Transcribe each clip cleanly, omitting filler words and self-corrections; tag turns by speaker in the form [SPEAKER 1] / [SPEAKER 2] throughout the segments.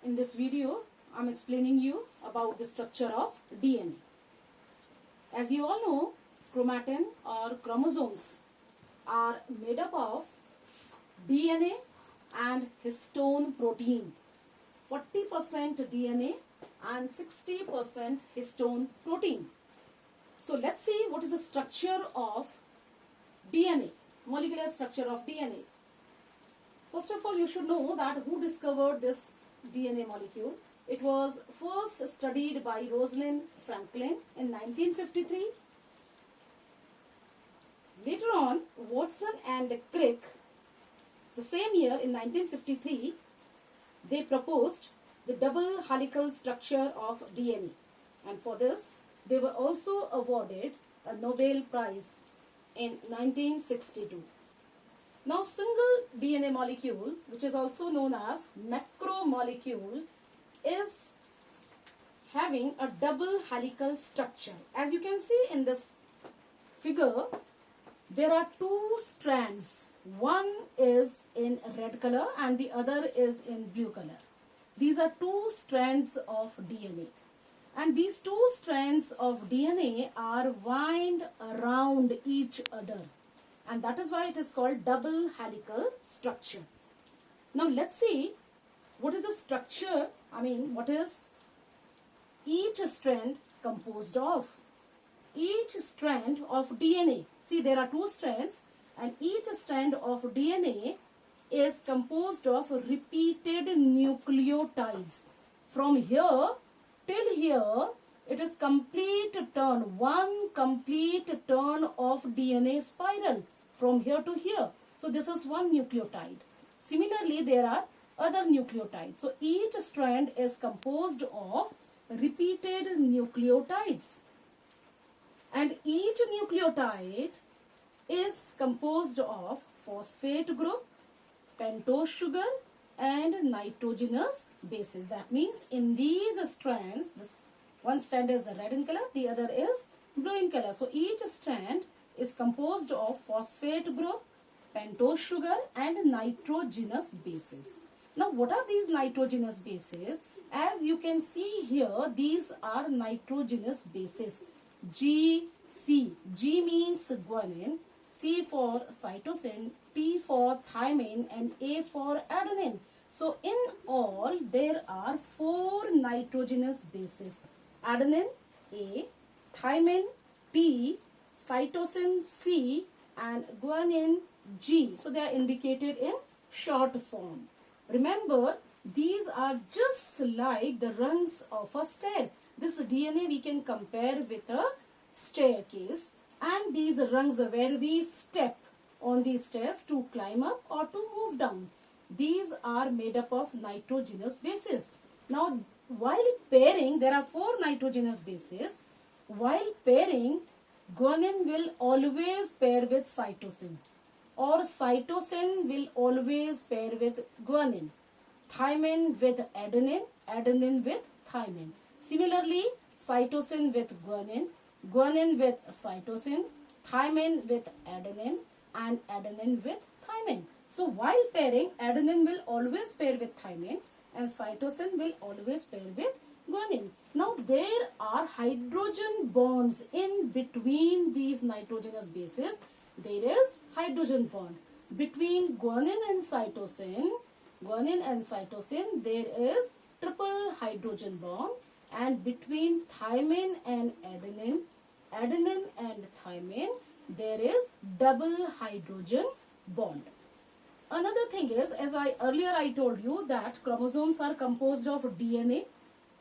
[SPEAKER 1] In this video, I'm explaining you about the structure of DNA. As you all know, chromatin or chromosomes are made up of DNA and histone protein. 40% DNA and 60% histone protein. So let's see what is the structure of DNA, molecular structure of DNA. First of all, you should know that who discovered this DNA molecule. It was first studied by Rosalind Franklin in 1953. Later on, Watson and Crick, the same year in 1953, they proposed the double helical structure of DNA. And for this, they were also awarded a Nobel Prize in 1962. Now, single DNA molecule, which is also known as macromolecule, is having a double helical structure. As you can see in this figure, there are two strands. One is in red color and the other is in blue color. These are two strands of DNA. And these two strands of DNA are wound around each other. And that is why it is called double helical structure. Now let's see what is the structure, what is each strand composed of. Each strand of DNA, see there are two strands, and each strand of DNA is composed of repeated nucleotides. From here till here, it is complete turn, one complete turn of DNA spiral from here to here. So this is one nucleotide. Similarly, there are other nucleotides. So each strand is composed of repeated nucleotides. And each nucleotide is composed of phosphate group, pentose sugar, and nitrogenous bases. That means in these strands, this one strand is red in color, the other is blue in color. So each strand is composed of phosphate group, pentose sugar, and nitrogenous bases. Now what are these nitrogenous bases? As you can see here, these are nitrogenous bases. G, C. G means guanine, C for cytosine, T for thymine, and A for adenine. So in all, there are 4 nitrogenous bases. Adenine, A, thymine, T, cytosine, C, and guanine, G. So they are indicated in short form. Remember, these are just like the rungs of a stair. This DNA we can compare with a staircase, and these rungs are where we step on these stairs to climb up or to move down. These are made up of nitrogenous bases. Now, while pairing, there are 4 nitrogenous bases. While pairing, guanine will always pair with cytosine, or cytosine will always pair with guanine, thymine with adenine, adenine with thymine. Similarly, cytosine with guanine, guanine with cytosine, thymine with adenine, and adenine with thymine. So while pairing, adenine will always pair with thymine and cytosine will always pair with guanine. Now there are hydrogen bonds in between these nitrogenous bases. There is hydrogen bond between guanine and cytosine. There is triple hydrogen bond, and between thymine and adenine and thymine, there is double hydrogen bond. Another thing is, as earlier I told you that chromosomes are composed of DNA.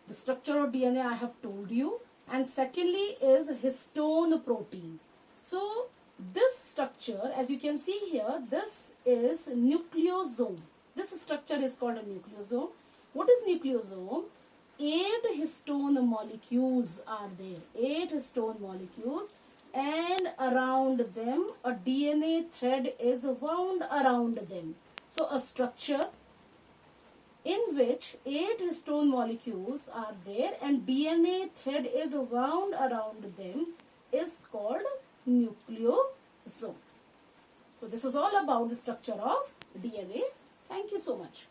[SPEAKER 1] The structure of DNA I have told you. And secondly is histone protein. So this structure, as you can see here, this is nucleosome. This structure is called a nucleosome. What is nucleosome? 8 histone molecules are there. 8 histone molecules, and around them a DNA thread is wound around them. So a structure in which 8 histone molecules are there and DNA thread is wound around them is called nucleosome. So this is all about the structure of DNA. Thank you so much.